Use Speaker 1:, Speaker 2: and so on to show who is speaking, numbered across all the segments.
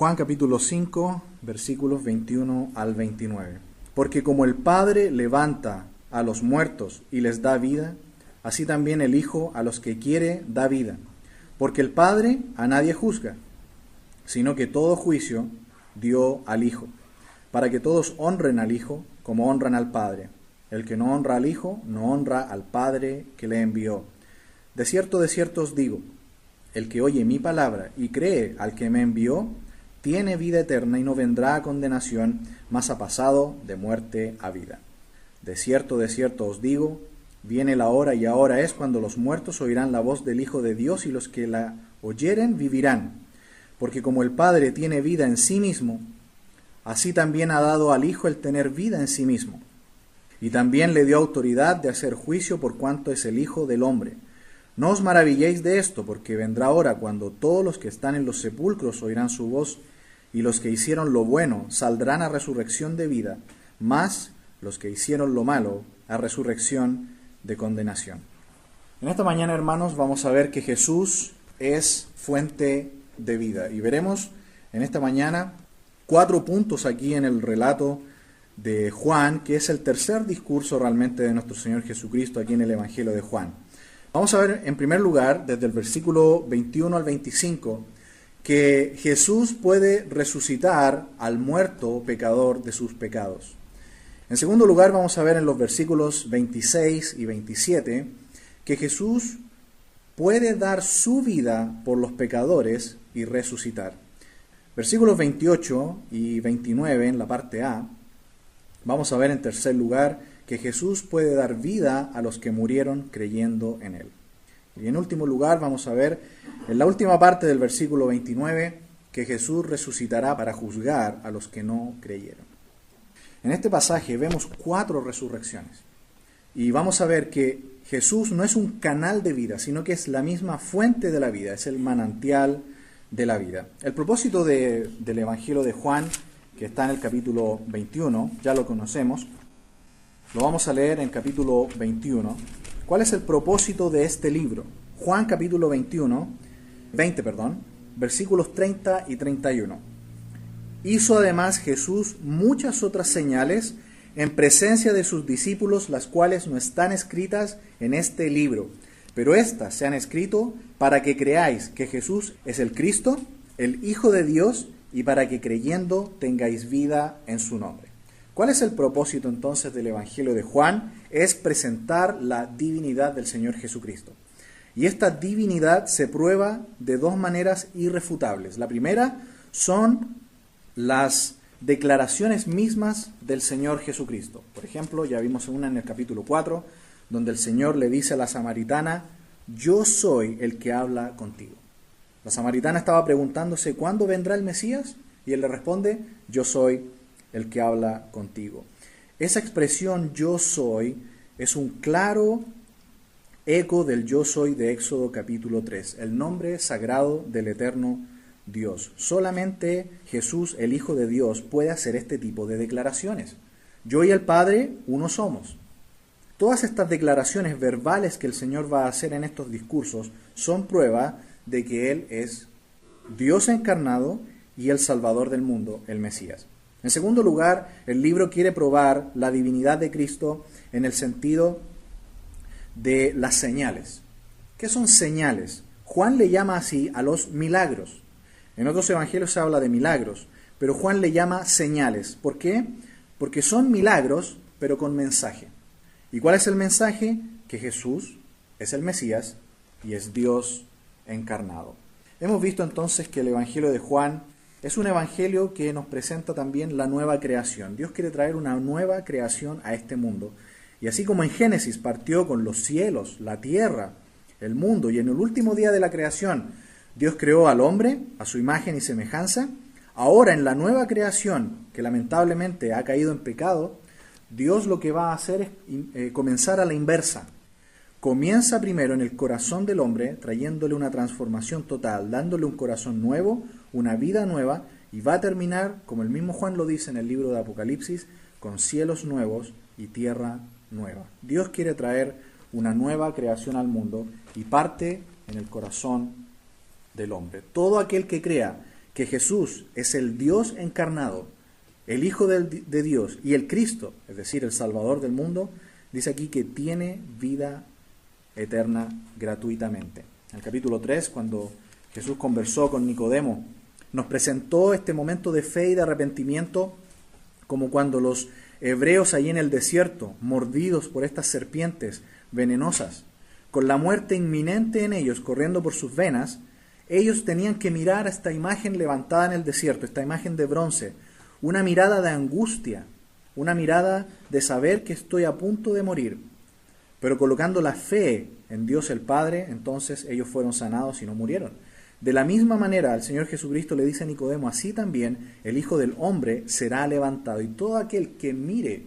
Speaker 1: Juan capítulo 5, versículos 21 al 29. Porque como el Padre levanta a los muertos y les da vida, así también el Hijo a los que quiere da vida. Porque el Padre a nadie juzga, sino que todo juicio dio al Hijo, para que todos honren al Hijo como honran al Padre. El que no honra al Hijo, no honra al Padre que le envió. De cierto os digo, el que oye mi palabra y cree al que me envió, tiene vida eterna y no vendrá a condenación, mas ha pasado de muerte a vida. De cierto os digo, viene la hora y ahora es cuando los muertos oirán la voz del Hijo de Dios y los que la oyeren vivirán. Porque como el Padre tiene vida en sí mismo, así también ha dado al Hijo el tener vida en sí mismo. Y también le dio autoridad de hacer juicio por cuanto es el Hijo del hombre. No os maravilléis de esto, porque vendrá hora cuando todos los que están en los sepulcros oirán su voz, y los que hicieron lo bueno saldrán a resurrección de vida, mas los que hicieron lo malo a resurrección de condenación. En esta mañana, hermanos, vamos a ver que Jesús es fuente de vida. Y veremos en esta mañana 4 puntos aquí en el relato de Juan, que es el tercer discurso realmente de nuestro Señor Jesucristo aquí en el Evangelio de Juan. Vamos a ver en primer lugar, desde el versículo 21 al 25, que Jesús puede resucitar al muerto pecador de sus pecados. En segundo lugar, vamos a ver en los versículos 26 y 27 que Jesús puede dar su vida por los pecadores y resucitar. Versículos 28 y 29 en la parte A, vamos a ver en tercer lugar que Jesús puede dar vida a los que murieron creyendo en Él. Y en último lugar vamos a ver en la última parte del versículo 29 que Jesús resucitará para juzgar a los que no creyeron. En este pasaje vemos 4 resurrecciones. Y vamos a ver que Jesús no es un canal de vida, sino que es la misma fuente de la vida, es el manantial de la vida. El propósito del Evangelio de Juan, que está en el capítulo 21, ya lo conocemos, lo vamos a leer en capítulo 21. ¿Cuál es el propósito de este libro? Juan capítulo 20, versículos 30 y 31. Hizo además Jesús muchas otras señales en presencia de sus discípulos, las cuales no están escritas en este libro, pero éstas se han escrito para que creáis que Jesús es el Cristo, el Hijo de Dios, y para que creyendo tengáis vida en su nombre. ¿Cuál es el propósito entonces del Evangelio de Juan? Es presentar la divinidad del Señor Jesucristo. Y esta divinidad se prueba de 2 maneras irrefutables. La primera son las declaraciones mismas del Señor Jesucristo. Por ejemplo, ya vimos una en el capítulo 4, donde el Señor le dice a la samaritana, yo soy el que habla contigo. La samaritana estaba preguntándose, ¿cuándo vendrá el Mesías? Y él le responde, yo soy el que habla contigo. Esa expresión yo soy es un claro eco del yo soy de Éxodo capítulo 3, el nombre sagrado del eterno Dios. Solamente Jesús, el Hijo de Dios, puede hacer este tipo de declaraciones. Yo y el Padre, uno somos. Todas estas declaraciones verbales que el Señor va a hacer en estos discursos son prueba de que Él es Dios encarnado y el Salvador del mundo, el Mesías. En segundo lugar, el libro quiere probar la divinidad de Cristo en el sentido de las señales. ¿Qué son señales? Juan le llama así a los milagros. En otros evangelios se habla de milagros, pero Juan le llama señales. ¿Por qué? Porque son milagros, pero con mensaje. ¿Y cuál es el mensaje? Que Jesús es el Mesías y es Dios encarnado. Hemos visto entonces que el Evangelio de Juan es un evangelio que nos presenta también la nueva creación. Dios quiere traer una nueva creación a este mundo. Y así como en Génesis partió con los cielos, la tierra, el mundo, y en el último día de la creación Dios creó al hombre a su imagen y semejanza, ahora en la nueva creación, que lamentablemente ha caído en pecado, Dios lo que va a hacer es comenzar a la inversa. Comienza primero en el corazón del hombre, trayéndole una transformación total, dándole un corazón nuevo, una vida nueva, y va a terminar, como el mismo Juan lo dice en el libro de Apocalipsis, con cielos nuevos y tierra nueva. Dios quiere traer una nueva creación al mundo y parte en el corazón del hombre. Todo aquel que crea que Jesús es el Dios encarnado, el Hijo de Dios y el Cristo, es decir, el Salvador del mundo, dice aquí que tiene vida eterna gratuitamente. En el capítulo 3, cuando Jesús conversó con Nicodemo, nos presentó este momento de fe y de arrepentimiento como cuando los hebreos allí en el desierto, mordidos por estas serpientes venenosas, con la muerte inminente en ellos corriendo por sus venas, ellos tenían que mirar a esta imagen levantada en el desierto, esta imagen de bronce, una mirada de angustia, una mirada de saber que estoy a punto de morir, pero colocando la fe en Dios el Padre, entonces ellos fueron sanados y no murieron. De la misma manera, el Señor Jesucristo le dice a Nicodemo, así también el Hijo del Hombre será levantado, y todo aquel que mire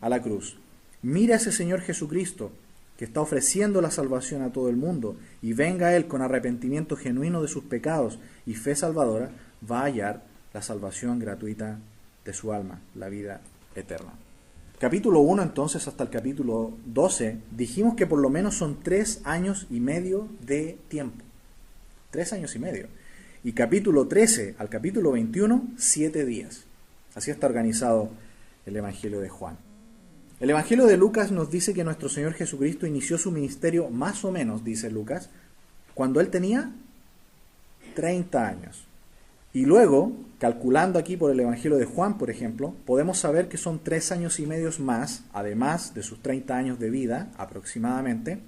Speaker 1: a la cruz, mire a ese Señor Jesucristo, que está ofreciendo la salvación a todo el mundo, y venga a Él con arrepentimiento genuino de sus pecados y fe salvadora, va a hallar la salvación gratuita de su alma, la vida eterna. Capítulo 1 entonces hasta el capítulo 12, dijimos que por lo menos son 3 años y medio de tiempo. 3 años y medio. Y capítulo 13 al capítulo 21, 7 días. Así está organizado el Evangelio de Juan. El Evangelio de Lucas nos dice que nuestro Señor Jesucristo inició su ministerio más o menos, dice Lucas, cuando Él tenía 30 años. Y luego, calculando aquí por el Evangelio de Juan, por ejemplo, podemos saber que son 3 años y medio más, además de sus 30 años de vida, aproximadamente,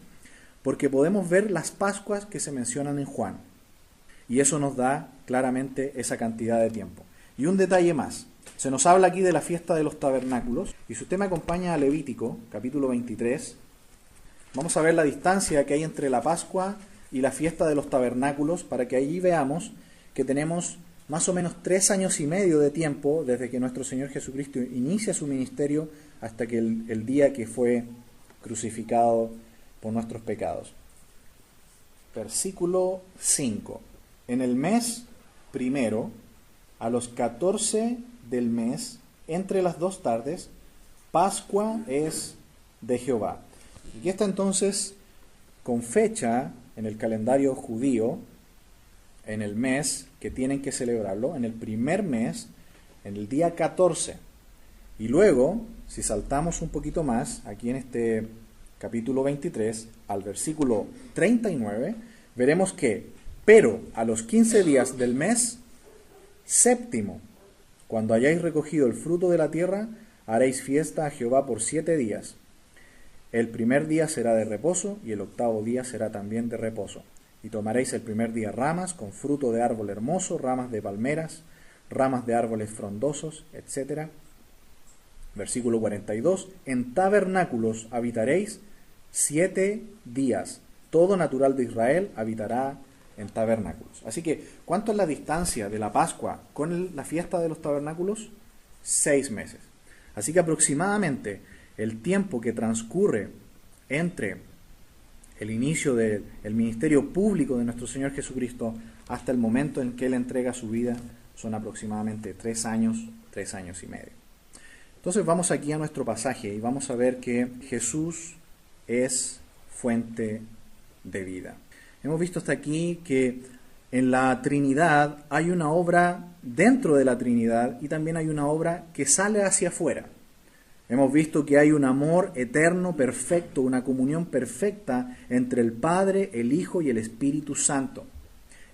Speaker 1: porque podemos ver las Pascuas que se mencionan en Juan. Y eso nos da claramente esa cantidad de tiempo. Y un detalle más. Se nos habla aquí de la fiesta de los tabernáculos. Y si usted me acompaña a Levítico, capítulo 23, vamos a ver la distancia que hay entre la Pascua y la fiesta de los tabernáculos, para que allí veamos que tenemos más o menos 3 años y medio de tiempo desde que nuestro Señor Jesucristo inicia su ministerio hasta que el día que fue crucificado por nuestros pecados. Versículo 5. En el mes primero, a los 14 del mes, entre las 2 tardes, Pascua es de Jehová. Y está entonces con fecha en el calendario judío, en el mes que tienen que celebrarlo, en el primer mes, en el día 14. Y luego, si saltamos un poquito más, aquí en este capítulo 23, al versículo 39, veremos que, pero a los 15 días del mes séptimo, cuando hayáis recogido el fruto de la tierra, haréis fiesta a Jehová por 7 días. El primer día será de reposo, y el 8º día será también de reposo. Y tomaréis el primer día ramas con fruto de árbol hermoso, ramas de palmeras, ramas de árboles frondosos, etc. Versículo 42. En tabernáculos habitaréis 7 días. Todo natural de Israel habitará en tabernáculos. Así que, ¿cuánto es la distancia de la Pascua con la fiesta de los tabernáculos? 6 meses. Así que aproximadamente el tiempo que transcurre entre el inicio del ministerio público de nuestro Señor Jesucristo hasta el momento en que Él entrega su vida son aproximadamente 3 años, 3 años y medio. Entonces vamos aquí a nuestro pasaje y vamos a ver que Jesús es fuente de vida. Hemos visto hasta aquí que en la Trinidad hay una obra dentro de la Trinidad y también hay una obra que sale hacia afuera. Hemos visto que hay un amor eterno, perfecto, una comunión perfecta entre el Padre, el Hijo y el Espíritu Santo.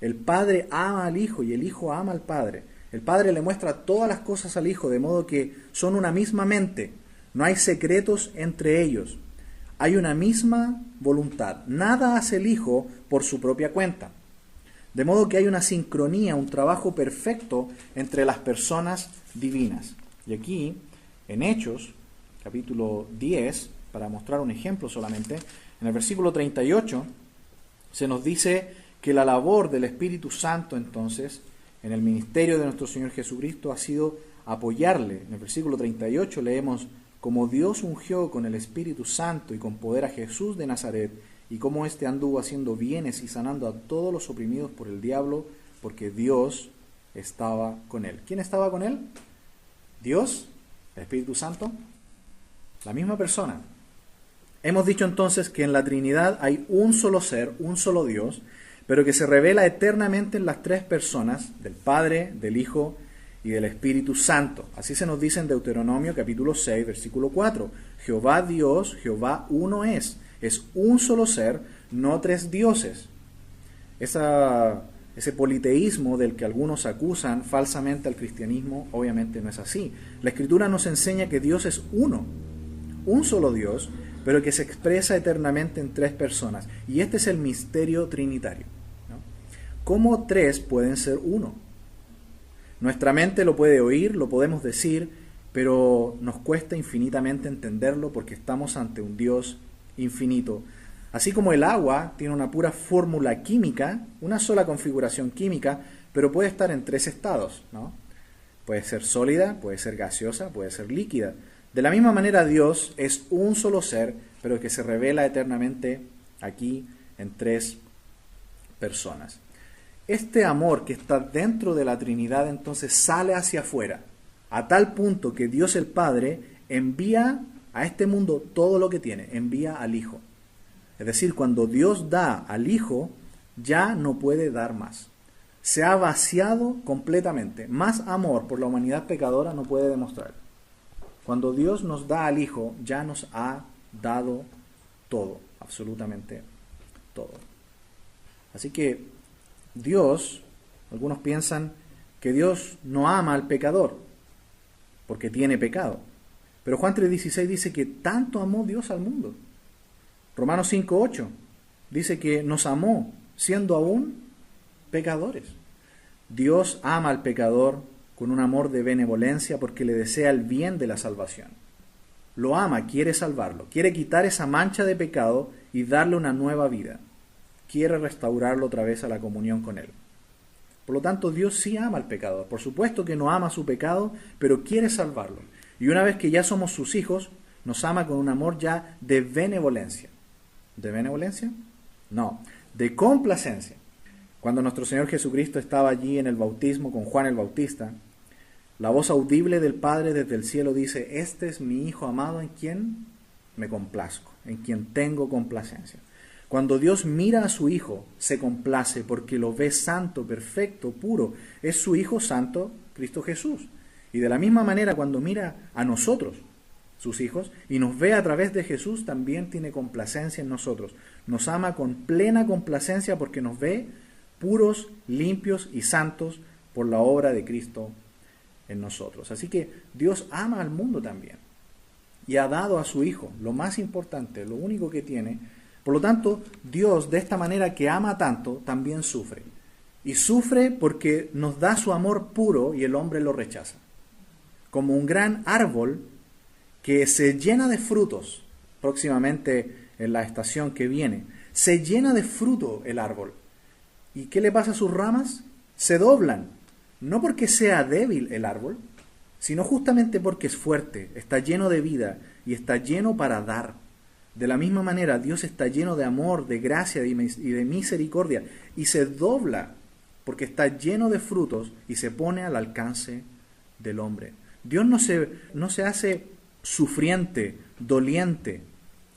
Speaker 1: El Padre ama al Hijo y el Hijo ama al Padre. El Padre le muestra todas las cosas al Hijo, de modo que son una misma mente. No hay secretos entre ellos. Hay una misma voluntad. Nada hace el Hijo por su propia cuenta. De modo que hay una sincronía, un trabajo perfecto entre las personas divinas. Y aquí, en Hechos, capítulo 10, para mostrar un ejemplo solamente, en el versículo 38 se nos dice que la labor del Espíritu Santo entonces en el ministerio de nuestro Señor Jesucristo ha sido apoyarle. En el versículo 38 leemos: como Dios ungió con el Espíritu Santo y con poder a Jesús de Nazaret, y cómo éste anduvo haciendo bienes y sanando a todos los oprimidos por el diablo, porque Dios estaba con él. ¿Quién estaba con él? Dios, el Espíritu Santo, la misma persona. Hemos dicho entonces que en la Trinidad hay un solo ser, un solo Dios, pero que se revela eternamente en las tres personas, del Padre, del Hijo y del Espíritu Santo. Así se nos dice en Deuteronomio capítulo 6, versículo 4. Jehová Dios, Jehová uno es un solo ser, no tres dioses. Ese politeísmo del que algunos acusan falsamente al cristianismo, obviamente no es así. La Escritura nos enseña que Dios es uno, un solo Dios, pero que se expresa eternamente en tres personas. Y este es el misterio trinitario, ¿no? ¿Cómo tres pueden ser uno? Nuestra mente lo puede oír, lo podemos decir, pero nos cuesta infinitamente entenderlo porque estamos ante un Dios infinito. Así como el agua tiene una pura fórmula química, una sola configuración química, pero puede estar en tres estados, ¿no? Puede ser sólida, puede ser gaseosa, puede ser líquida. De la misma manera Dios es un solo ser, pero que se revela eternamente aquí en tres personas. Este amor que está dentro de la Trinidad entonces sale hacia afuera, a tal punto que Dios el Padre envía a este mundo todo lo que tiene, envía al Hijo. Es decir, cuando Dios da al Hijo, ya no puede dar más. Se ha vaciado completamente. Más amor por la humanidad pecadora no puede demostrar. Cuando Dios nos da al Hijo, ya nos ha dado todo, absolutamente todo. Así que Dios, algunos piensan que Dios no ama al pecador, porque tiene pecado. Pero Juan 3:16 dice que tanto amó Dios al mundo. Romanos 5:8 dice que nos amó siendo aún pecadores. Dios ama al pecador con un amor de benevolencia porque le desea el bien de la salvación. Lo ama, quiere salvarlo, quiere quitar esa mancha de pecado y darle una nueva vida. Quiere restaurarlo otra vez a la comunión con Él. Por lo tanto, Dios sí ama al pecador. Por supuesto que no ama su pecado, pero quiere salvarlo. Y una vez que ya somos sus hijos, nos ama con un amor ya de benevolencia. ¿De benevolencia? No, de complacencia. Cuando nuestro Señor Jesucristo estaba allí en el bautismo con Juan el Bautista, la voz audible del Padre desde el cielo dice: este es mi Hijo amado en quien me complazco, en quien tengo complacencia. Cuando Dios mira a su Hijo, se complace porque lo ve santo, perfecto, puro. Es su Hijo santo, Cristo Jesús. Y de la misma manera, cuando mira a nosotros, sus hijos, y nos ve a través de Jesús, también tiene complacencia en nosotros. Nos ama con plena complacencia porque nos ve puros, limpios y santos por la obra de Cristo en nosotros. Así que Dios ama al mundo también. Y ha dado a su Hijo, lo más importante, lo único que tiene. Por lo tanto, Dios, de esta manera que ama tanto, también sufre. Y sufre porque nos da su amor puro y el hombre lo rechaza. Como un gran árbol que se llena de frutos, próximamente en la estación que viene, se llena de fruto el árbol. ¿Y qué le pasa a sus ramas? Se doblan, no porque sea débil el árbol, sino justamente porque es fuerte, está lleno de vida y está lleno para dar. De la misma manera, Dios está lleno de amor, de gracia y de misericordia, y se dobla porque está lleno de frutos y se pone al alcance del hombre. Dios no se hace sufriente, doliente,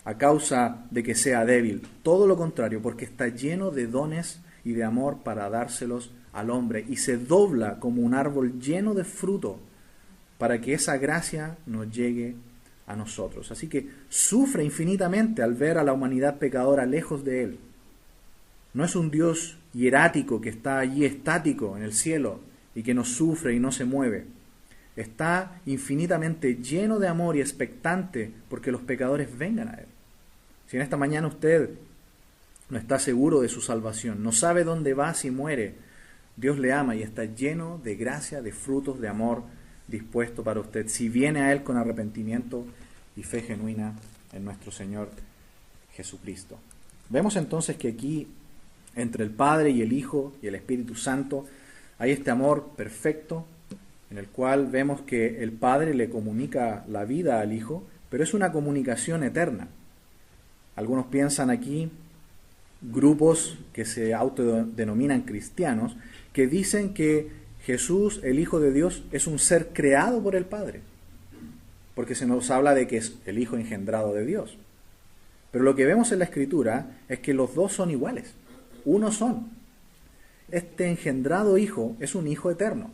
Speaker 1: a causa de que sea débil. Todo lo contrario, porque está lleno de dones y de amor para dárselos al hombre. Y se dobla como un árbol lleno de fruto para que esa gracia nos llegue a nosotros. Así que sufre infinitamente al ver a la humanidad pecadora lejos de Él. No es un Dios hierático que está allí estático en el cielo y que no sufre y no se mueve. Está infinitamente lleno de amor y expectante porque los pecadores vengan a Él. Si en esta mañana usted no está seguro de su salvación, no sabe dónde va si muere, Dios le ama y está lleno de gracia, de frutos de amor dispuesto para usted, si viene a Él con arrepentimiento y fe genuina en nuestro Señor Jesucristo. Vemos entonces que aquí, entre el Padre y el Hijo y el Espíritu Santo, hay este amor perfecto, en el cual vemos que el Padre le comunica la vida al Hijo, pero es una comunicación eterna. Algunos piensan aquí, grupos que se autodenominan cristianos, que dicen que Jesús, el Hijo de Dios, es un ser creado por el Padre, porque se nos habla de que es el Hijo engendrado de Dios. Pero lo que vemos en la Escritura es que los dos son iguales, uno son. este engendrado Hijo es un Hijo eterno.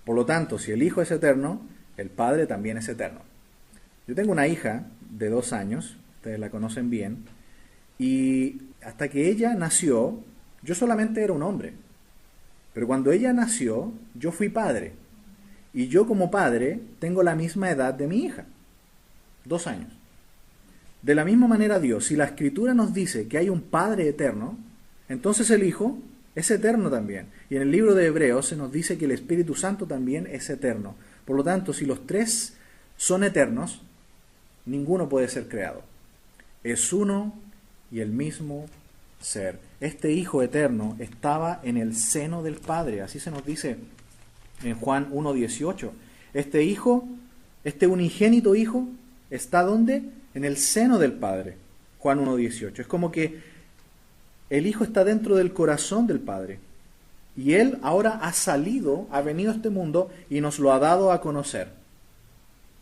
Speaker 1: Por lo tanto, si el Hijo es eterno, el Padre también es eterno. Yo tengo una hija de 2 años, ustedes la conocen bien, y hasta que ella nació, yo solamente era un hombre. Pero cuando ella nació, yo fui padre. Y yo como padre tengo la misma edad de mi hija, 2 años. De la misma manera Dios, si la Escritura nos dice que hay un Padre eterno, entonces el Hijo es eterno también. Y en el libro de Hebreos se nos dice que el Espíritu Santo también es eterno. Por lo tanto, si los tres son eternos, ninguno puede ser creado. Es uno y el mismo ser. Este Hijo eterno estaba en el seno del Padre. Así se nos dice en Juan 1:18. Este Hijo, este unigénito Hijo, ¿está dónde? En el seno del Padre. Juan 1:18. Es como que el Hijo está dentro del corazón del Padre. Y Él ahora ha salido, ha venido a este mundo y nos lo ha dado a conocer.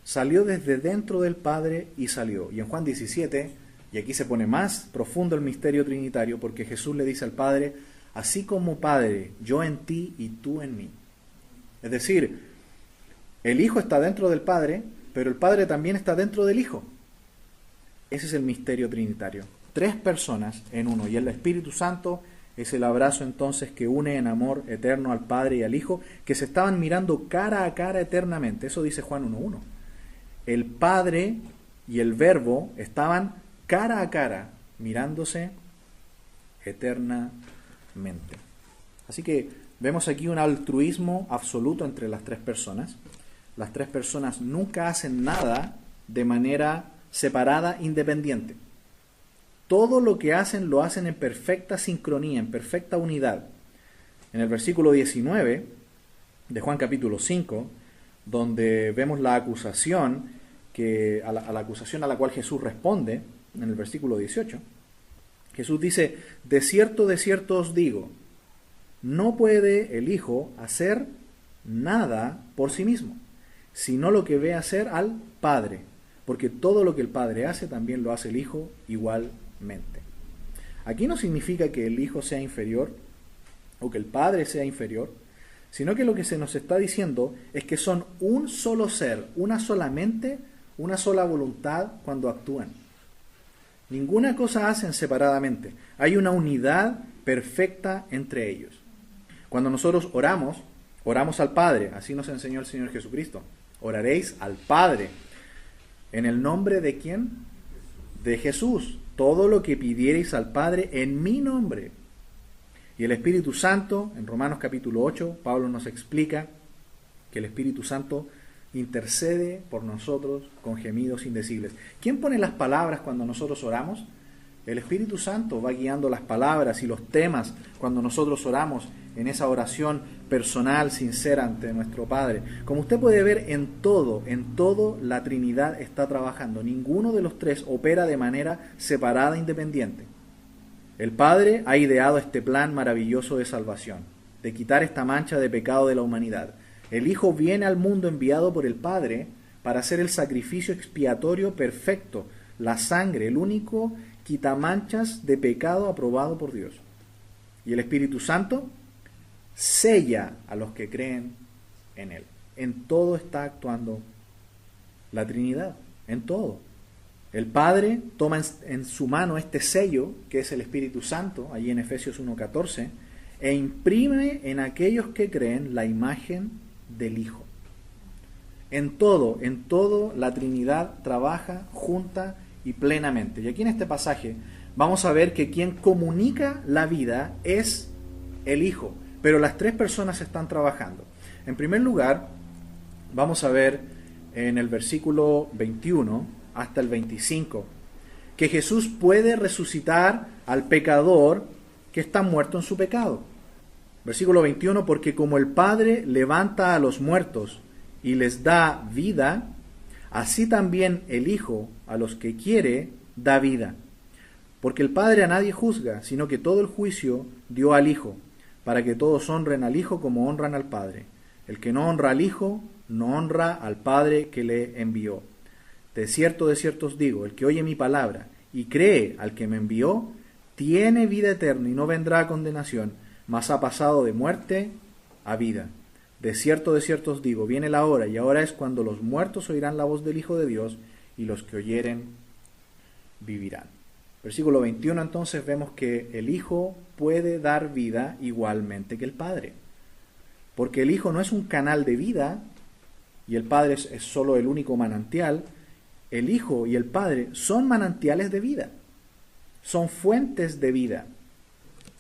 Speaker 1: Salió desde dentro del Padre y salió. Y en Juan 17, y aquí se pone más profundo el misterio trinitario, porque Jesús le dice al Padre, así como Padre, yo en ti y tú en mí. Es decir, el Hijo está dentro del Padre, pero el Padre también está dentro del Hijo. Ese es el misterio trinitario. 3 personas en uno. Y el Espíritu Santo es el abrazo entonces que une en amor eterno al Padre y al Hijo, que se estaban mirando cara a cara eternamente. Eso dice Juan 1:1. El Padre y el Verbo estaban cara a cara, mirándose eternamente. Así que vemos aquí un altruismo absoluto entre las 3 personas. Las 3 personas nunca hacen nada de manera separada, independiente. Todo lo que hacen lo hacen en perfecta sincronía, en perfecta unidad. En el versículo 19 de Juan capítulo 5, donde vemos la acusación, a la acusación a la cual Jesús responde, en el versículo 18, Jesús dice, de cierto os digo, no puede el Hijo hacer nada por sí mismo, sino lo que ve hacer al Padre, porque todo lo que el Padre hace también lo hace el Hijo igualmente. Aquí no significa que el Hijo sea inferior o que el Padre sea inferior, sino que lo que se nos está diciendo es que son un solo ser, una sola mente, una sola voluntad cuando actúan. Ninguna cosa hacen separadamente. Hay una unidad perfecta entre ellos. Cuando nosotros oramos al Padre, así nos enseñó el Señor Jesucristo. Oraréis al Padre. ¿En el nombre de quién? De Jesús. Todo lo que pidiereis al Padre en mi nombre. Y el Espíritu Santo, en Romanos capítulo 8, Pablo nos explica que el Espíritu Santo intercede por nosotros con gemidos indecibles. ¿Quién pone las palabras cuando nosotros oramos? El Espíritu Santo va guiando las palabras y los temas cuando nosotros oramos en esa oración personal, sincera ante nuestro Padre. Como usted puede ver, en todo la Trinidad está trabajando. Ninguno de los 3 opera de manera separada, independiente. El Padre ha ideado este plan maravilloso de salvación, de quitar esta mancha de pecado de la humanidad. El Hijo viene al mundo enviado por el Padre para hacer el sacrificio expiatorio perfecto, la sangre, el único quitamanchas de pecado aprobado por Dios. Y el Espíritu Santo sella a los que creen en Él. En todo está actuando la Trinidad, en todo. El Padre toma en su mano este sello, que es el Espíritu Santo, allí en Efesios 1:14, e imprime en aquellos que creen la imagen del Hijo. En todo, la Trinidad trabaja junta y plenamente. Y aquí en este pasaje vamos a ver que quien comunica la vida es el Hijo, pero las 3 personas están trabajando. En primer lugar, vamos a ver en el versículo 21 hasta el 25 que Jesús puede resucitar al pecador que está muerto en su pecado. Versículo 21, porque como el Padre levanta a los muertos y les da vida, así también el Hijo a los que quiere da vida. Porque el Padre a nadie juzga, sino que todo el juicio dio al Hijo, para que todos honren al Hijo como honran al Padre. El que no honra al Hijo, no honra al Padre que le envió. De cierto os digo, el que oye mi palabra y cree al que me envió, tiene vida eterna y no vendrá a condenación, mas ha pasado de muerte a vida. De cierto os digo, viene la hora, y ahora es cuando los muertos oirán la voz del Hijo de Dios, y los que oyeren vivirán. Versículo 21, entonces vemos que el Hijo puede dar vida igualmente que el Padre. Porque el Hijo no es un canal de vida, y el Padre es solo el único manantial. El Hijo y el Padre son manantiales de vida, son fuentes de vida.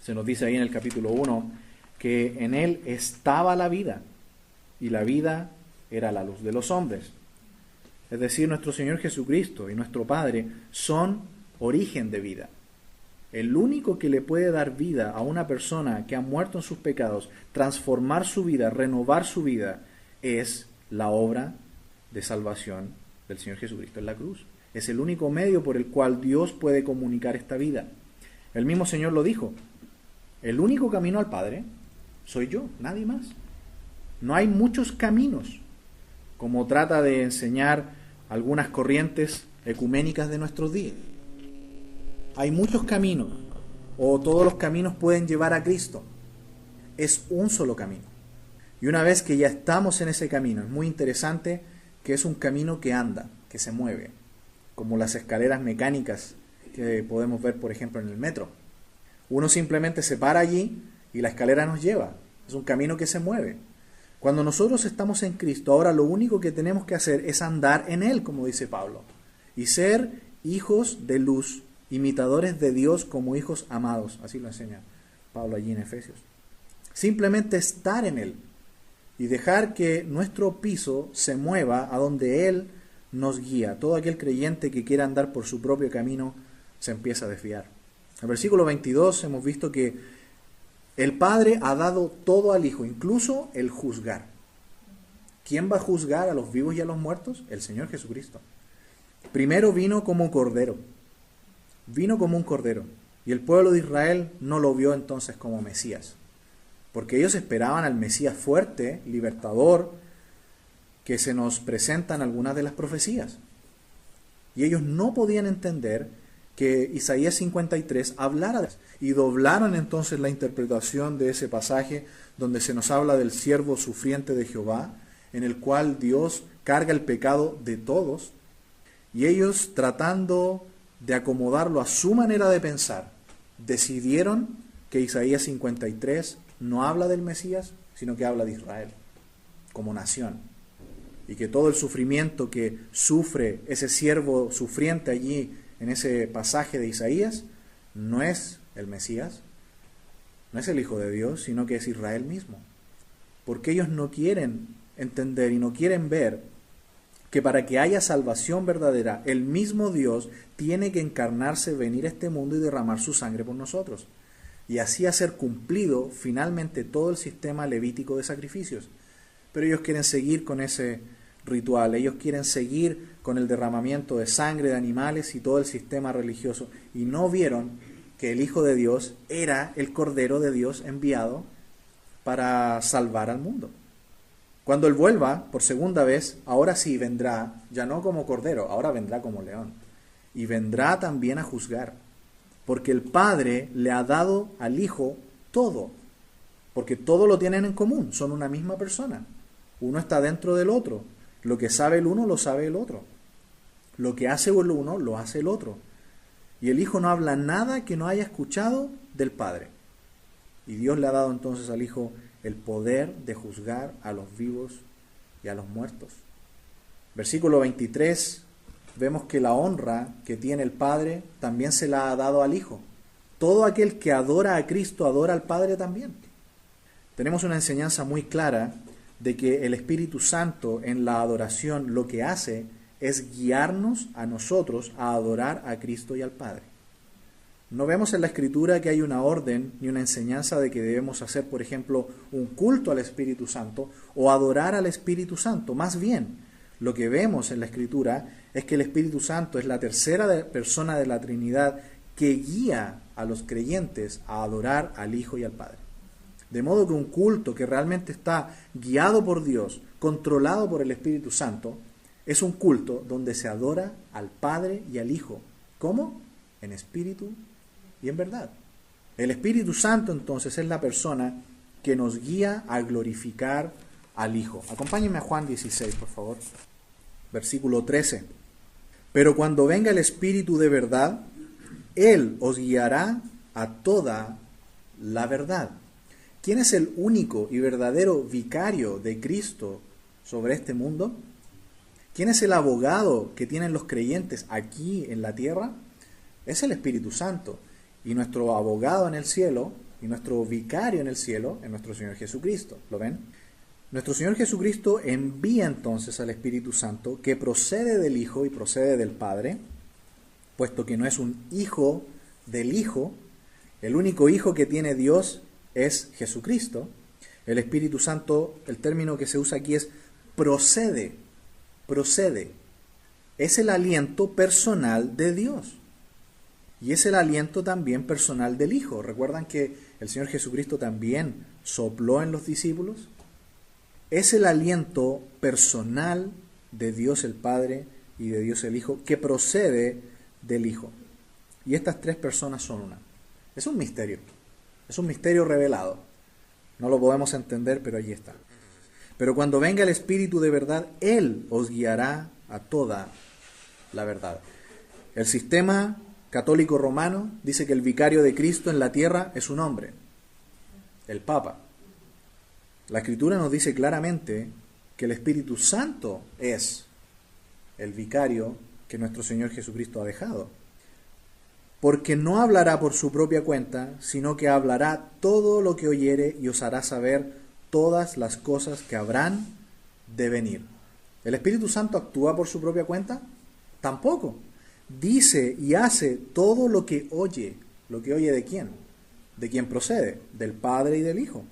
Speaker 1: Se nos dice ahí en el capítulo 1 que en Él estaba la vida, y la vida era la luz de los hombres. Es decir, nuestro Señor Jesucristo y nuestro Padre son origen de vida. El único que le puede dar vida a una persona que ha muerto en sus pecados, transformar su vida, renovar su vida, es la obra de salvación del Señor Jesucristo en la cruz. Es el único medio por el cual Dios puede comunicar esta vida. El mismo Señor lo dijo: el único camino al Padre soy yo, nadie más. No hay muchos caminos, como trata de enseñar algunas corrientes ecuménicas de nuestros días. Hay muchos caminos, o todos los caminos pueden llevar a Cristo. Es un solo camino. Y una vez que ya estamos en ese camino, es muy interesante que es un camino que anda, que se mueve, como las escaleras mecánicas que podemos ver, por ejemplo, en el metro. Uno simplemente se para allí y la escalera nos lleva. Es un camino que se mueve. Cuando nosotros estamos en Cristo, ahora lo único que tenemos que hacer es andar en Él, como dice Pablo, y ser hijos de luz, imitadores de Dios como hijos amados. Así lo enseña Pablo allí en Efesios. Simplemente estar en Él y dejar que nuestro piso se mueva a donde Él nos guía. Todo aquel creyente que quiera andar por su propio camino se empieza a desviar. En el versículo 22 hemos visto que el Padre ha dado todo al Hijo, incluso el juzgar. ¿Quién va a juzgar a los vivos y a los muertos? El Señor Jesucristo. Primero vino como cordero. Vino como un cordero. Y el pueblo de Israel no lo vio entonces como Mesías. Porque ellos esperaban al Mesías fuerte, libertador, que se nos presentan algunas de las profecías. Y ellos no podían entender que Isaías 53 hablara de eso. Y doblaron entonces la interpretación de ese pasaje donde se nos habla del siervo sufriente de Jehová, en el cual Dios carga el pecado de todos, y ellos, tratando de acomodarlo a su manera de pensar, decidieron que Isaías 53 no habla del Mesías, sino que habla de Israel como nación, y que todo el sufrimiento que sufre ese siervo sufriente allí en ese pasaje de Isaías no es el Mesías, no es el Hijo de Dios, sino que es Israel mismo. Porque ellos no quieren entender y no quieren ver que para que haya salvación verdadera, el mismo Dios tiene que encarnarse, venir a este mundo y derramar su sangre por nosotros. Y así hacer cumplido finalmente todo el sistema levítico de sacrificios. Pero ellos quieren seguir con ese ritual, ellos quieren seguir con el derramamiento de sangre de animales y todo el sistema religioso, y no vieron que el Hijo de Dios era el Cordero de Dios enviado para salvar al mundo. Cuando Él vuelva por segunda vez, ahora sí vendrá, ya no como Cordero, ahora vendrá como león, y vendrá también a juzgar, porque el Padre le ha dado al Hijo todo, porque todo lo tienen en común, son una misma persona, uno está dentro del otro. Lo que sabe el uno lo sabe el otro. Lo que hace el uno lo hace el otro. Y el Hijo no habla nada que no haya escuchado del Padre. Y Dios le ha dado entonces al Hijo el poder de juzgar a los vivos y a los muertos. Versículo 23, vemos que la honra que tiene el Padre también se la ha dado al Hijo. Todo aquel que adora a Cristo adora al Padre también. Tenemos una enseñanza muy clara de que el Espíritu Santo en la adoración lo que hace es guiarnos a nosotros a adorar a Cristo y al Padre. No vemos en la Escritura que hay una orden ni una enseñanza de que debemos hacer, por ejemplo, un culto al Espíritu Santo o adorar al Espíritu Santo. Más bien, lo que vemos en la Escritura es que el Espíritu Santo es la tercera persona de la Trinidad que guía a los creyentes a adorar al Hijo y al Padre. De modo que un culto que realmente está guiado por Dios, controlado por el Espíritu Santo, es un culto donde se adora al Padre y al Hijo. ¿Cómo? En espíritu y en verdad. El Espíritu Santo entonces es la persona que nos guía a glorificar al Hijo. Acompáñenme a Juan 16, por favor. Versículo 13. Pero cuando venga el Espíritu de verdad, Él os guiará a toda la verdad. ¿Quién es el único y verdadero vicario de Cristo sobre este mundo? ¿Quién es el abogado que tienen los creyentes aquí en la tierra? Es el Espíritu Santo. Y nuestro abogado en el cielo y nuestro vicario en el cielo es nuestro Señor Jesucristo. ¿Lo ven? Nuestro Señor Jesucristo envía entonces al Espíritu Santo, que procede del Hijo y procede del Padre, puesto que no es un hijo del Hijo. El único hijo que tiene Dios es Jesucristo. El Espíritu Santo, el término que se usa aquí es procede. Es el aliento personal de Dios. Y es el aliento también personal del Hijo. ¿Recuerdan que el Señor Jesucristo también sopló en los discípulos? Es el aliento personal de Dios el Padre y de Dios el Hijo que procede del Hijo. Y estas tres personas son una. Es un misterio revelado. No lo podemos entender, pero allí está. Pero cuando venga el Espíritu de verdad, Él os guiará a toda la verdad. El sistema católico romano dice que el vicario de Cristo en la tierra es un hombre, el Papa. La Escritura nos dice claramente que el Espíritu Santo es el vicario que nuestro Señor Jesucristo ha dejado. Porque no hablará por su propia cuenta, sino que hablará todo lo que oyere y os hará saber todas las cosas que habrán de venir. ¿El Espíritu Santo actúa por su propia cuenta? Tampoco. Dice y hace todo lo que oye. ¿Lo que oye de quién? ¿De quién procede? Del Padre y del Hijo.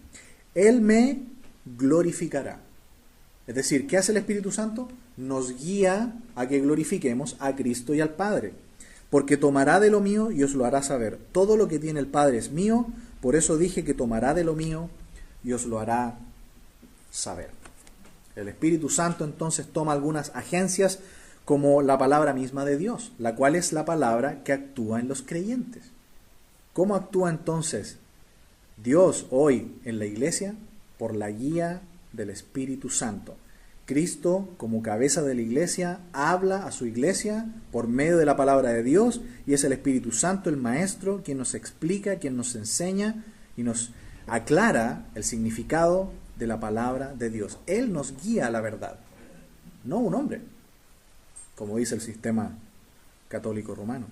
Speaker 1: Él me glorificará. Es decir, ¿qué hace el Espíritu Santo? Nos guía a que glorifiquemos a Cristo y al Padre. Porque tomará de lo mío y os lo hará saber. Todo lo que tiene el Padre es mío, por eso dije que tomará de lo mío y os lo hará saber. El Espíritu Santo entonces toma algunas agencias como la palabra misma de Dios, la cual es la palabra que actúa en los creyentes. ¿Cómo actúa entonces Dios hoy en la iglesia? Por la guía del Espíritu Santo. Cristo, como cabeza de la iglesia, habla a su iglesia por medio de la palabra de Dios, y es el Espíritu Santo, el Maestro, quien nos explica, quien nos enseña y nos aclara el significado de la palabra de Dios. Él nos guía a la verdad, no un hombre, como dice el sistema católico romano.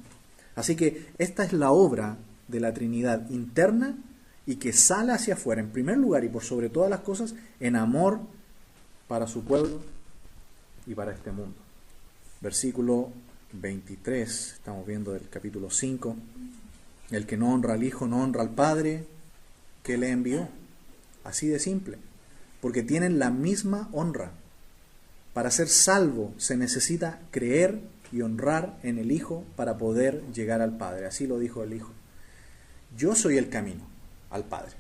Speaker 1: Así que esta es la obra de la Trinidad interna y que sale hacia afuera, en primer lugar y por sobre todas las cosas, en amor para su pueblo y para este mundo. Versículo 23, estamos viendo del capítulo 5. El que no honra al Hijo no honra al Padre que le envió. Así de simple, porque tienen la misma honra. Para ser salvo se necesita creer y honrar en el Hijo para poder llegar al Padre. Así lo dijo el Hijo. Yo soy el camino al Padre.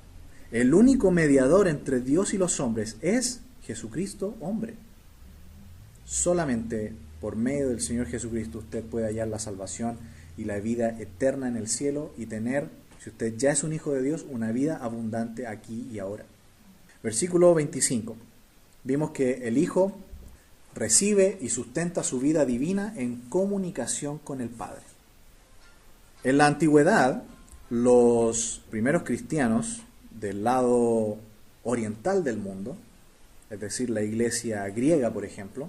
Speaker 1: El único mediador entre Dios y los hombres es Jesucristo, hombre. Solamente por medio del Señor Jesucristo usted puede hallar la salvación y la vida eterna en el cielo y tener, si usted ya es un hijo de Dios, una vida abundante aquí y ahora. Versículo 25. Vimos que el Hijo recibe y sustenta su vida divina en comunicación con el Padre. En la antigüedad, los primeros cristianos del lado oriental del mundo, es decir, la iglesia griega, por ejemplo,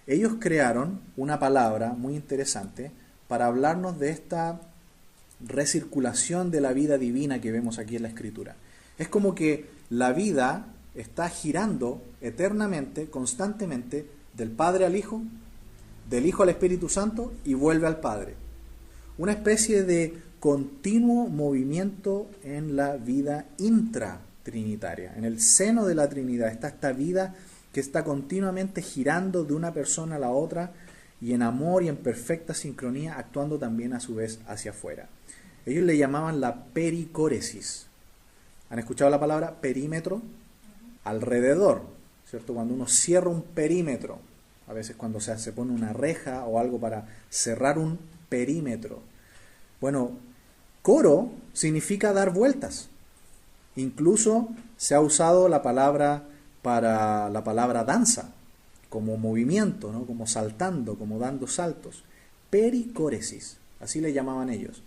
Speaker 1: ellos crearon una palabra muy interesante para hablarnos de esta recirculación de la vida divina que vemos aquí en la Escritura. Es como que la vida está girando eternamente, constantemente, del Padre al Hijo, del Hijo al Espíritu Santo y vuelve al Padre. Una especie de continuo movimiento en la vida intratrinitaria. En el seno de la Trinidad está esta vida que está continuamente girando de una persona a la otra y en amor y en perfecta sincronía, actuando también a su vez hacia afuera. Ellos le llamaban la pericóresis. ¿Han escuchado la palabra perímetro? Alrededor, ¿cierto? Cuando uno cierra un perímetro, a veces cuando se pone una reja o algo para cerrar un perímetro. Bueno, Coro significa dar vueltas. Incluso se ha usado la palabra para la palabra danza, como movimiento, ¿no? Como saltando, como dando saltos. Pericóresis, así le llamaban ellos.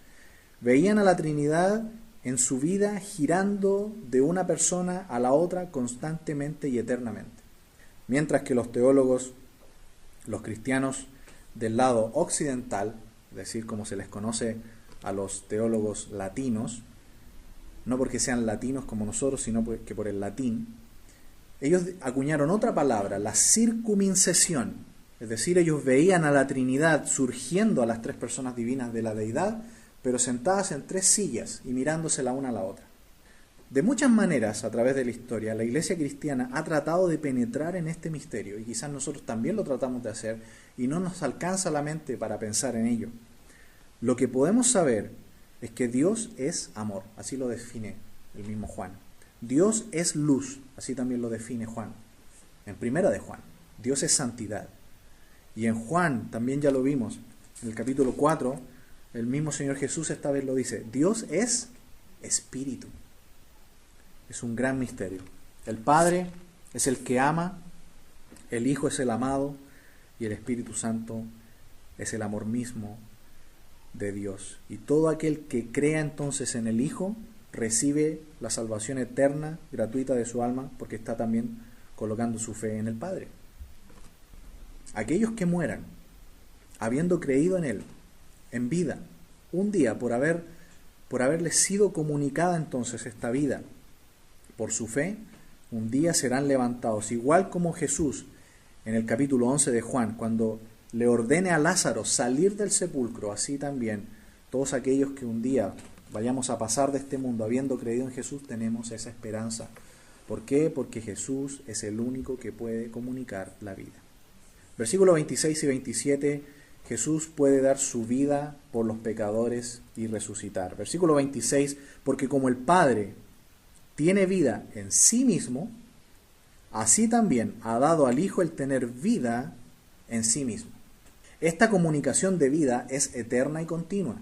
Speaker 1: Veían a la Trinidad en su vida girando de una persona a la otra constantemente y eternamente. Mientras que los teólogos, los cristianos del lado occidental, es decir, como se les conoce a los teólogos latinos, no porque sean latinos como nosotros, sino que por el latín, ellos acuñaron otra palabra, la circumincesión. Es decir, ellos veían a la Trinidad surgiendo a las tres personas divinas de la deidad, pero sentadas en tres sillas y mirándose la una a la otra. De muchas maneras, a través de la historia, la Iglesia cristiana ha tratado de penetrar en este misterio, y quizás nosotros también lo tratamos de hacer, y no nos alcanza la mente para pensar en ello. Lo que podemos saber es que Dios es amor, así lo define el mismo Juan. Dios es luz, así también lo define Juan. En primera de Juan, Dios es santidad. Y en Juan, también ya lo vimos, en el capítulo 4, el mismo Señor Jesús esta vez lo dice, Dios es espíritu. Es un gran misterio. El Padre es el que ama, el Hijo es el amado y el Espíritu Santo es el amor mismo de Dios. Y todo aquel que crea entonces en el Hijo recibe la salvación eterna, gratuita de su alma, porque está también colocando su fe en el Padre. Aquellos que mueran, habiendo creído en Él, en vida, un día por haberles sido comunicada entonces esta vida, por su fe, un día serán levantados, igual como Jesús en el capítulo 11 de Juan, cuando le ordene a Lázaro salir del sepulcro, así también todos aquellos que un día vayamos a pasar de este mundo habiendo creído en Jesús, tenemos esa esperanza. ¿Por qué? Porque Jesús es el único que puede comunicar la vida. Versículos 26 y 27, Jesús puede dar su vida por los pecadores y resucitar. Versículo 26, porque como el Padre tiene vida en sí mismo, así también ha dado al Hijo el tener vida en sí mismo. Esta comunicación de vida es eterna y continua.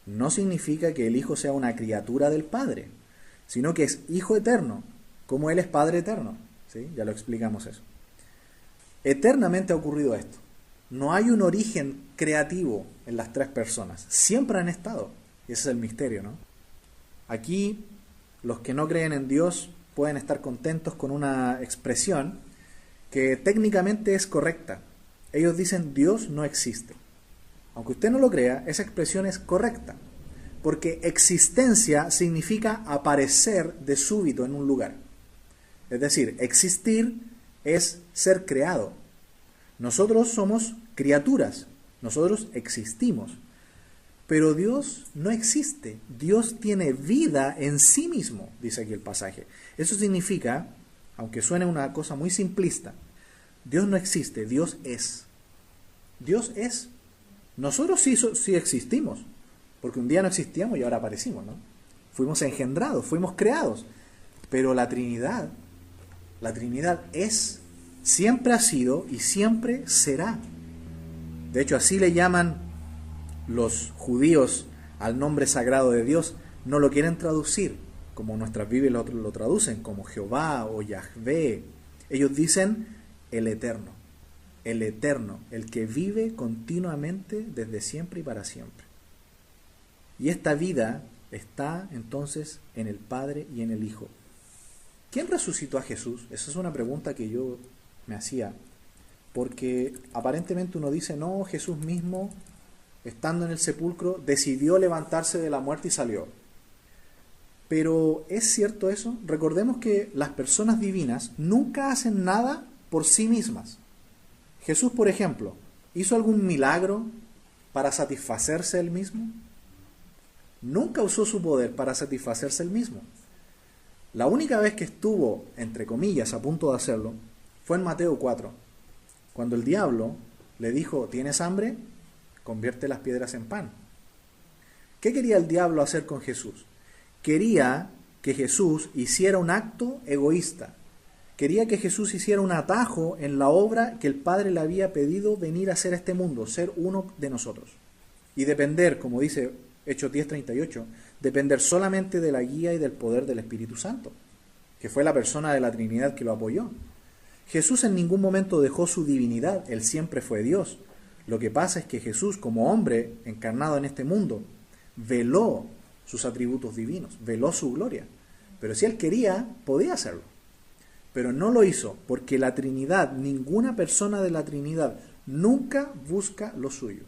Speaker 1: No significa que el Hijo sea una criatura del Padre, sino que es Hijo eterno, como Él es Padre eterno. ¿Sí? Ya lo explicamos eso. Eternamente ha ocurrido esto. No hay un origen creativo en las tres personas. Siempre han estado. Y ese es el misterio, ¿no? Aquí, los que no creen en Dios pueden estar contentos con una expresión que técnicamente es correcta. Ellos dicen Dios no existe. Aunque usted no lo crea, esa expresión es correcta, porque existencia significa aparecer de súbito en un lugar. Es decir, existir es ser creado. Nosotros somos criaturas, nosotros existimos, pero Dios no existe. Dios tiene vida en sí mismo, dice aquí el pasaje. Eso significa, aunque suene una cosa muy simplista, Dios no existe, Dios es. Dios es. Nosotros sí existimos, porque un día no existíamos y ahora aparecimos, ¿no? Fuimos engendrados, fuimos creados, pero la Trinidad es, siempre ha sido y siempre será. De hecho, así le llaman los judíos al nombre sagrado de Dios. No lo quieren traducir como nuestras Biblias lo traducen, como Jehová o Yahvé. Ellos dicen el Eterno, el que vive continuamente desde siempre y para siempre. Y esta vida está entonces en el Padre y en el Hijo. ¿Quién resucitó a Jesús? Esa es una pregunta que yo me hacía, porque aparentemente uno dice, no, Jesús mismo, estando en el sepulcro, decidió levantarse de la muerte y salió. Pero ¿es cierto eso? Recordemos que las personas divinas nunca hacen nada por sí mismas. Jesús, por ejemplo, ¿hizo algún milagro para satisfacerse él mismo? Nunca usó su poder para satisfacerse él mismo. La única vez que estuvo, entre comillas, a punto de hacerlo, fue en Mateo 4, cuando el diablo le dijo, ¿tienes hambre? Convierte las piedras en pan. ¿Qué quería el diablo hacer con Jesús? Quería que Jesús hiciera un acto egoísta. Quería que Jesús hiciera un atajo en la obra que el Padre le había pedido venir a hacer a este mundo, ser uno de nosotros. Y depender, como dice Hechos 10:38, depender solamente de la guía y del poder del Espíritu Santo, que fue la persona de la Trinidad que lo apoyó. Jesús en ningún momento dejó su divinidad, Él siempre fue Dios. Lo que pasa es que Jesús, como hombre encarnado en este mundo, veló sus atributos divinos, veló su gloria. Pero si Él quería, podía hacerlo. Pero no lo hizo, porque la Trinidad, ninguna persona de la Trinidad nunca busca lo suyo.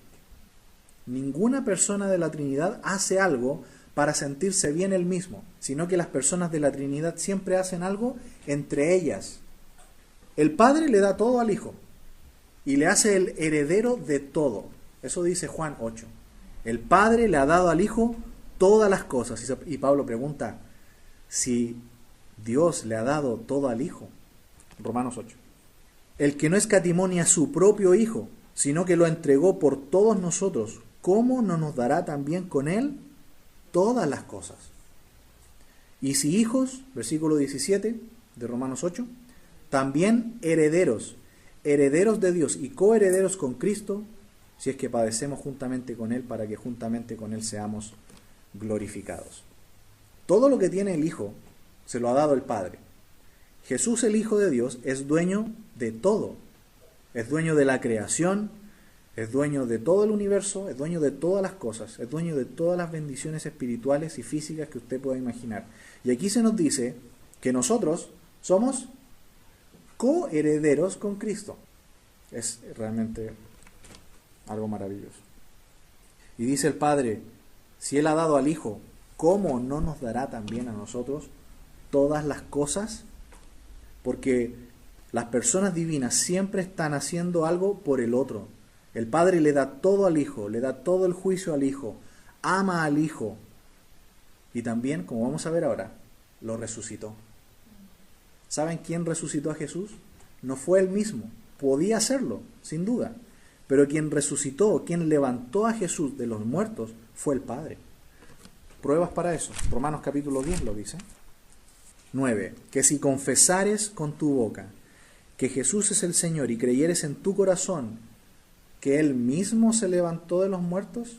Speaker 1: Ninguna persona de la Trinidad hace algo para sentirse bien él mismo, sino que las personas de la Trinidad siempre hacen algo entre ellas. El Padre le da todo al Hijo y le hace el heredero de todo. Eso dice Juan 8. El Padre le ha dado al Hijo todas las cosas. Y Pablo pregunta, si Dios le ha dado todo al Hijo. Romanos 8. El que no escatimó ni a su propio Hijo, sino que lo entregó por todos nosotros, ¿cómo no nos dará también con Él todas las cosas? Y si hijos, versículo 17 de Romanos 8, también herederos, herederos de Dios y coherederos con Cristo, si es que padecemos juntamente con Él, para que juntamente con Él seamos glorificados. Todo lo que tiene el Hijo se lo ha dado el Padre. Jesús, el Hijo de Dios, es dueño de todo. Es dueño de la creación, es dueño de todo el universo, es dueño de todas las cosas, es dueño de todas las bendiciones espirituales y físicas que usted pueda imaginar. Y aquí se nos dice que nosotros somos coherederos con Cristo. Es realmente algo maravilloso. Y dice el Padre, si Él ha dado al Hijo, ¿cómo no nos dará también a nosotros todas las cosas? Porque las personas divinas siempre están haciendo algo por el otro. El Padre le da todo al Hijo, le da todo el juicio al Hijo, ama al Hijo. Y también, como vamos a ver ahora, lo resucitó. ¿Saben quién resucitó a Jesús? No fue Él mismo. Podía hacerlo, sin duda. Pero quien resucitó, quien levantó a Jesús de los muertos, fue el Padre. Pruebas para eso. Romanos capítulo 10 lo dice. 9. Que si confesares con tu boca que Jesús es el Señor y creyeres en tu corazón que Él mismo se levantó de los muertos,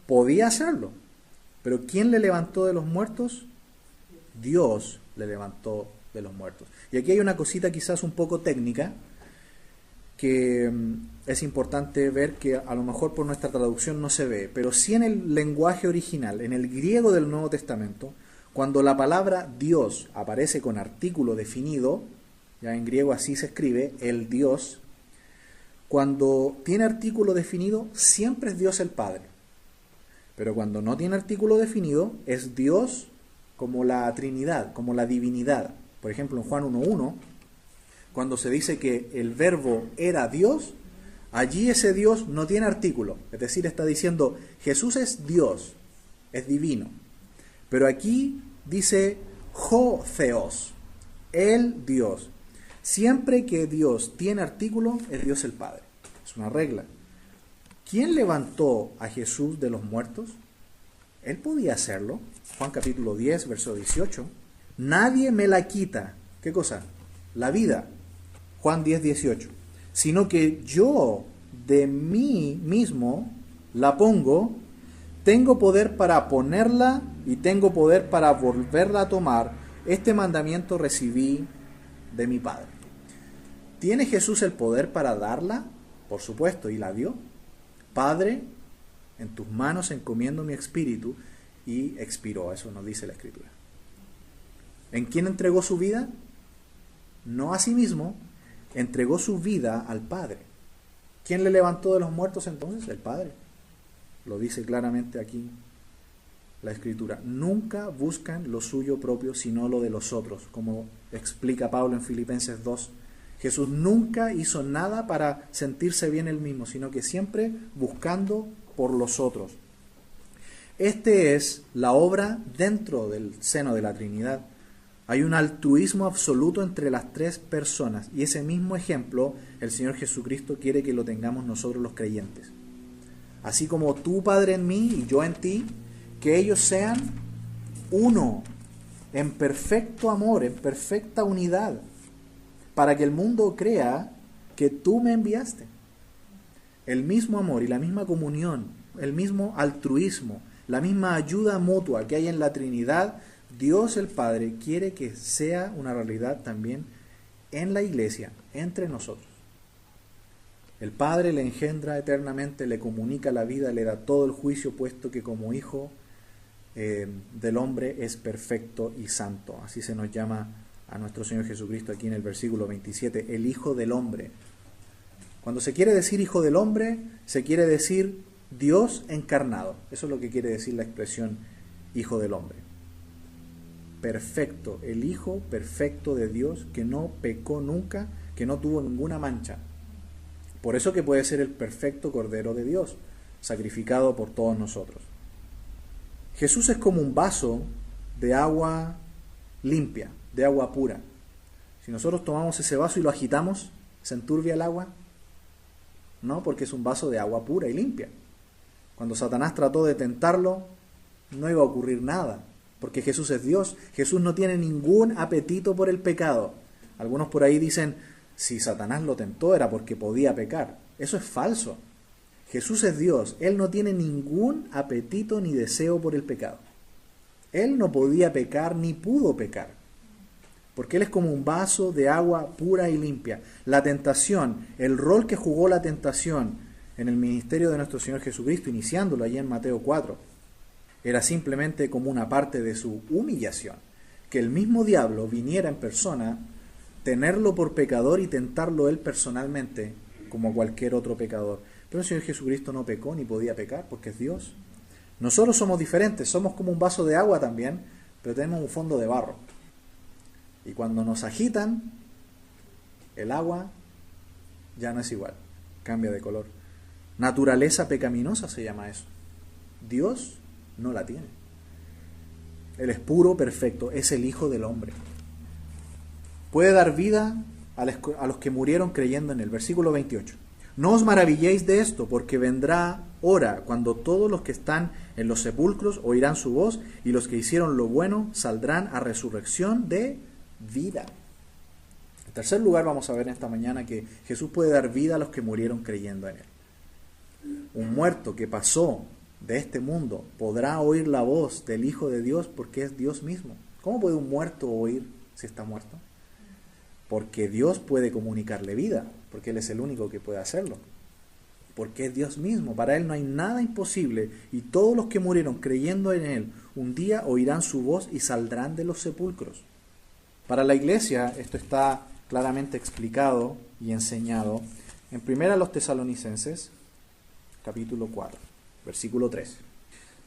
Speaker 1: podía hacerlo. Pero ¿quién le levantó de los muertos? Dios le levantó de los muertos. Y aquí hay una cosita quizás un poco técnica que es importante ver, que a lo mejor por nuestra traducción no se ve, pero sí en el lenguaje original, en el griego del Nuevo Testamento, cuando la palabra Dios aparece con artículo definido, ya en griego así se escribe, el Dios, cuando tiene artículo definido, siempre es Dios el Padre. Pero cuando no tiene artículo definido, es Dios como la Trinidad, como la divinidad. Por ejemplo, en Juan 1:1, cuando se dice que el verbo era Dios, allí ese Dios no tiene artículo. Es decir, está diciendo, Jesús es Dios, es divino. Pero aquí dice, Ho Theos, el Dios. Siempre que Dios tiene artículo, es Dios el Padre. Es una regla. ¿Quién levantó a Jesús de los muertos? Él podía hacerlo. Juan capítulo 10, verso 18. Nadie me la quita. ¿Qué cosa? La vida. Juan 10, 18. Sino que yo de mí mismo la pongo, tengo poder para ponerla y tengo poder para volverla a tomar. Este mandamiento recibí de mi Padre. ¿Tiene Jesús el poder para darla? Por supuesto, y la dio. Padre, en tus manos encomiendo mi espíritu, y expiró. Eso nos dice la Escritura. ¿En quién entregó su vida? No a sí mismo, entregó su vida al Padre. ¿Quién le levantó de los muertos entonces? El Padre. Lo dice claramente aquí la Escritura. Nunca buscan lo suyo propio, sino lo de los otros, como explica Pablo en Filipenses 2. Jesús nunca hizo nada para sentirse bien él mismo, sino que siempre buscando por los otros. Este es la obra dentro del seno de la Trinidad. Hay un altruismo absoluto entre las tres personas, y ese mismo ejemplo el Señor Jesucristo quiere que lo tengamos nosotros los creyentes. Así como tú, Padre, en mí y yo en ti, que ellos sean uno, en perfecto amor, en perfecta unidad, para que el mundo crea que tú me enviaste. El mismo amor y la misma comunión, el mismo altruismo, la misma ayuda mutua que hay en la Trinidad, Dios el Padre quiere que sea una realidad también en la iglesia, entre nosotros. El Padre le engendra eternamente, le comunica la vida, le da todo el juicio, puesto que como hijo del hombre es perfecto y santo. Así se nos llama a nuestro Señor Jesucristo aquí en el versículo 27, el Hijo del Hombre. Cuando se quiere decir Hijo del Hombre, se quiere decir Dios encarnado. Eso es lo que quiere decir la expresión Hijo del Hombre. Perfecto, el Hijo perfecto de Dios, que no pecó nunca, que no tuvo ninguna mancha. Por eso que puede ser el perfecto Cordero de Dios, sacrificado por todos nosotros. Jesús es como un vaso de agua limpia, de agua pura. Si nosotros tomamos ese vaso y lo agitamos, ¿se enturbia el agua? No, porque es un vaso de agua pura y limpia. Cuando Satanás trató de tentarlo, no iba a ocurrir nada, porque Jesús es Dios. Jesús no tiene ningún apetito por el pecado. Algunos por ahí dicen, si Satanás lo tentó era porque podía pecar. Eso es falso. Jesús es Dios. Él no tiene ningún apetito ni deseo por el pecado. Él no podía pecar ni pudo pecar, porque Él es como un vaso de agua pura y limpia. La tentación, el rol que jugó la tentación en el ministerio de nuestro Señor Jesucristo, iniciándolo allí en Mateo 4, era simplemente como una parte de su humillación. Que el mismo diablo viniera en persona, tenerlo por pecador y tentarlo Él personalmente, como cualquier otro pecador. Pero el Señor Jesucristo no pecó ni podía pecar, porque es Dios. Nosotros somos diferentes, somos como un vaso de agua también, pero tenemos un fondo de barro. Y cuando nos agitan, el agua ya no es igual, cambia de color. Naturaleza pecaminosa se llama eso. Dios no la tiene. Él es puro, perfecto, es el Hijo del Hombre. Puede dar vida a los que murieron creyendo en él. Versículo 28. No os maravilléis de esto, porque vendrá hora cuando todos los que están en los sepulcros oirán su voz, y los que hicieron lo bueno saldrán a resurrección de vida. En tercer lugar, vamos a ver esta mañana que Jesús puede dar vida a los que murieron creyendo en él. Un muerto que pasó de este mundo podrá oír la voz del Hijo de Dios porque es Dios mismo. ¿Cómo puede un muerto oír si está muerto? Porque Dios puede comunicarle vida, porque Él es el único que puede hacerlo. Porque es Dios mismo, para Él no hay nada imposible, y todos los que murieron creyendo en Él, un día oirán su voz y saldrán de los sepulcros. Para la iglesia esto está claramente explicado y enseñado en 1 Tesalonicenses, capítulo 4, versículo 3.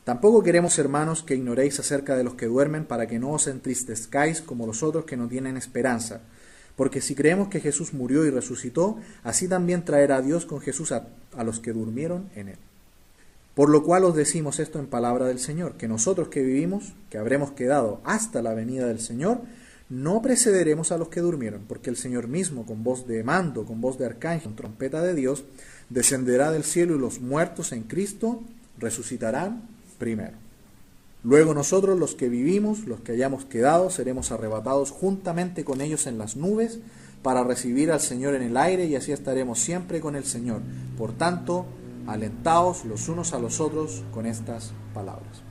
Speaker 1: Tampoco queremos, hermanos, que ignoréis acerca de los que duermen, para que no os entristezcáis como los otros que no tienen esperanza. Porque si creemos que Jesús murió y resucitó, así también traerá Dios con Jesús a los que durmieron en él. Por lo cual os decimos esto en palabra del Señor, que nosotros que vivimos, que habremos quedado hasta la venida del Señor, no precederemos a los que durmieron, porque el Señor mismo, con voz de mando, con voz de arcángel, con trompeta de Dios, descenderá del cielo, y los muertos en Cristo resucitarán primero. Luego nosotros, los que vivimos, los que hayamos quedado, seremos arrebatados juntamente con ellos en las nubes para recibir al Señor en el aire, y así estaremos siempre con el Señor. Por tanto, alentaos los unos a los otros con estas palabras.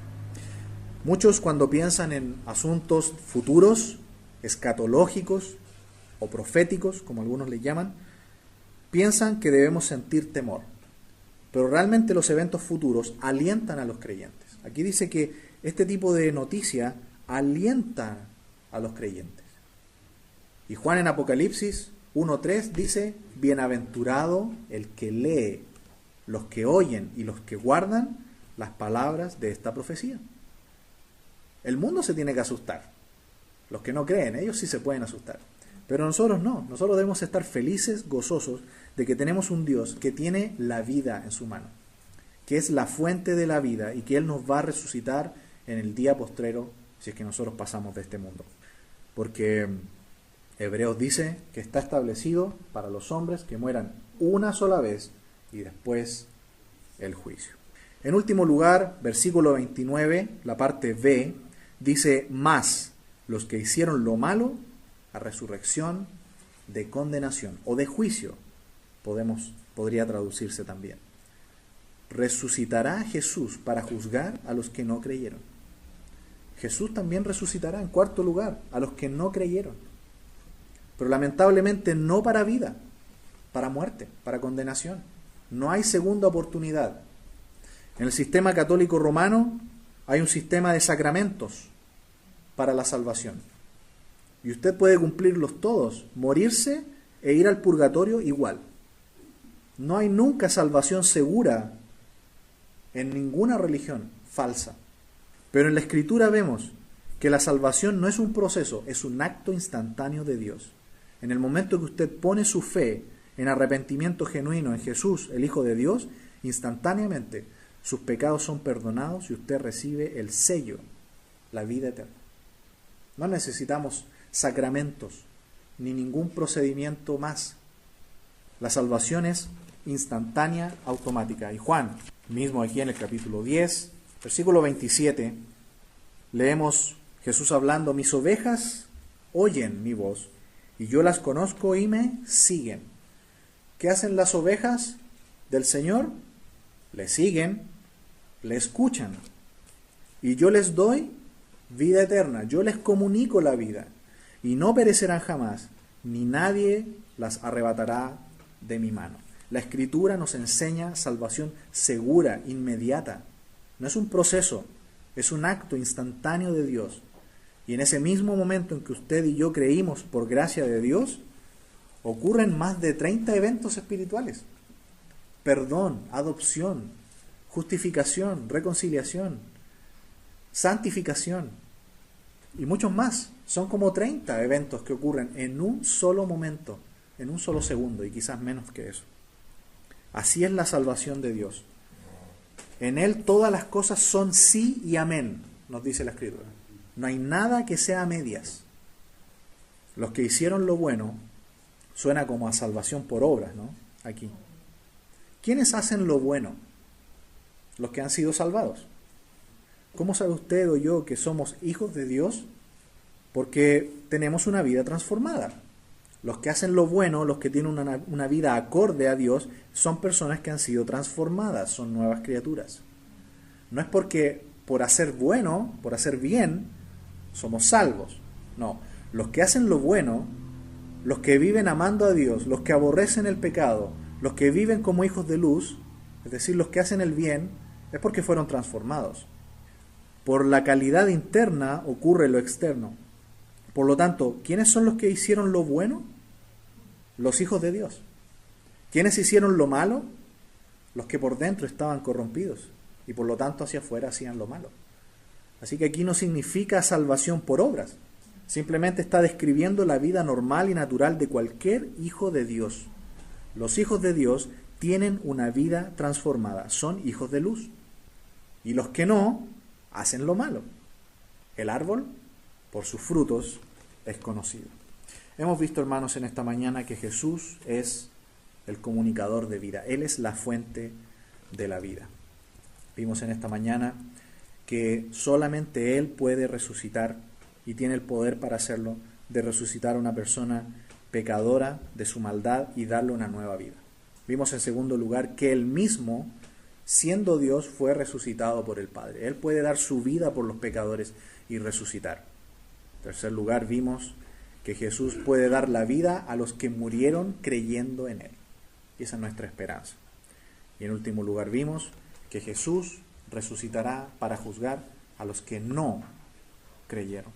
Speaker 1: Muchos, cuando piensan en asuntos futuros, escatológicos o proféticos, como algunos le llaman, piensan que debemos sentir temor. Pero realmente los eventos futuros alientan a los creyentes. Aquí dice que este tipo de noticia alienta a los creyentes. Y Juan en Apocalipsis 1:3 dice, bienaventurado el que lee, los que oyen y los que guardan las palabras de esta profecía. El mundo se tiene que asustar. Los que no creen, ellos sí se pueden asustar. Pero nosotros no. Nosotros debemos estar felices, gozosos de que tenemos un Dios que tiene la vida en su mano, que es la fuente de la vida, y que Él nos va a resucitar en el día postrero si es que nosotros pasamos de este mundo. Porque Hebreos dice que está establecido para los hombres que mueran una sola vez y después el juicio. En último lugar, versículo 29, la parte B, dice, más los que hicieron lo malo, a resurrección de condenación o de juicio, podría traducirse también. resucitará Jesús para juzgar a los que no creyeron. Jesús también resucitará, en cuarto lugar, a los que no creyeron. Pero lamentablemente no para vida, para muerte, para condenación. No hay segunda oportunidad. En el sistema católico romano hay un sistema de sacramentos para la salvación. Y usted puede cumplirlos todos, morirse e ir al purgatorio igual. No hay nunca salvación segura en ninguna religión falsa. Pero en la Escritura vemos que la salvación no es un proceso, es un acto instantáneo de Dios. En el momento que usted pone su fe en arrepentimiento genuino en Jesús, el Hijo de Dios, instantáneamente sus pecados son perdonados y usted recibe el sello, la vida eterna. No necesitamos sacramentos ni ningún procedimiento más. La salvación es instantánea, automática. Y Juan, mismo aquí en el capítulo 10, versículo 27, leemos Jesús hablando: mis ovejas oyen mi voz, y yo las conozco y me siguen. ¿Qué hacen las ovejas del Señor? Le siguen, le escuchan. Y yo les doy vida eterna, yo les comunico la vida, y no perecerán jamás, ni nadie las arrebatará de mi mano. La Escritura nos enseña salvación segura, inmediata. No es un proceso, es un acto instantáneo de Dios. Y en ese mismo momento en que usted y yo creímos por gracia de Dios, ocurren más de 30 eventos espirituales. Perdón, adopción, justificación, reconciliación, santificación y muchos más. Son como 30 eventos que ocurren en un solo momento, en un solo segundo, y quizás menos que eso. Así es la salvación de Dios. En Él todas las cosas son sí y amén, nos dice la Escritura. No hay nada que sea a medias. Los que hicieron lo bueno, suena como a salvación por obras, ¿no? Aquí. ¿Quiénes hacen lo bueno? Los que han sido salvados. ¿Cómo sabe usted o yo que somos hijos de Dios? Porque tenemos una vida transformada. Los que hacen lo bueno, los que tienen una vida acorde a Dios, son personas que han sido transformadas, son nuevas criaturas. No es porque por hacer bueno, por hacer bien, somos salvos. No, los que hacen lo bueno, los que viven amando a Dios, los que aborrecen el pecado, los que viven como hijos de luz, es decir, los que hacen el bien, es porque fueron transformados. Por la calidad interna ocurre lo externo. Por lo tanto, ¿quiénes son los que hicieron lo bueno? Los hijos de Dios. ¿Quiénes hicieron lo malo? Los que por dentro estaban corrompidos y por lo tanto hacia afuera hacían lo malo. Así que aquí no significa salvación por obras. Simplemente está describiendo la vida normal y natural de cualquier hijo de Dios. Los hijos de Dios tienen una vida transformada, son hijos de luz. Y los que no, hacen lo malo. El árbol, por sus frutos, es conocido. Hemos visto, hermanos, en esta mañana que Jesús es el comunicador de vida. Él es la fuente de la vida. Vimos en esta mañana que solamente Él puede resucitar y tiene el poder para hacerlo, de resucitar a una persona pecadora de su maldad y darle una nueva vida. Vimos en segundo lugar que Él mismo, siendo Dios, fue resucitado por el Padre. Él puede dar su vida por los pecadores y resucitar. En tercer lugar, vimos que Jesús puede dar la vida a los que murieron creyendo en Él. Y esa es nuestra esperanza. Y en último lugar, vimos que Jesús resucitará para juzgar a los que no creyeron.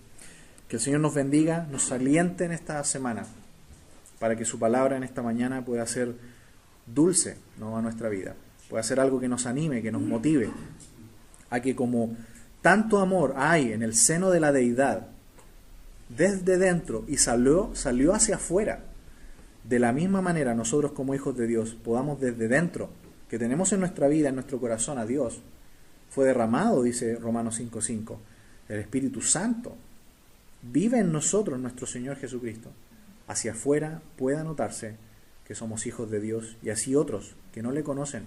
Speaker 1: Que el Señor nos bendiga, nos aliente en esta semana, para que su palabra en esta mañana pueda ser dulce, ¿no?, a nuestra vida. Pueda ser algo que nos anime, que nos motive a que, como tanto amor hay en el seno de la deidad, desde dentro y salió hacia afuera, de la misma manera nosotros como hijos de Dios podamos desde dentro, que tenemos en nuestra vida, en nuestro corazón a Dios, fue derramado, dice Romanos 5:5, el Espíritu Santo vive en nosotros, nuestro Señor Jesucristo. Hacia afuera pueda notarse que somos hijos de Dios, y así otros que no le conocen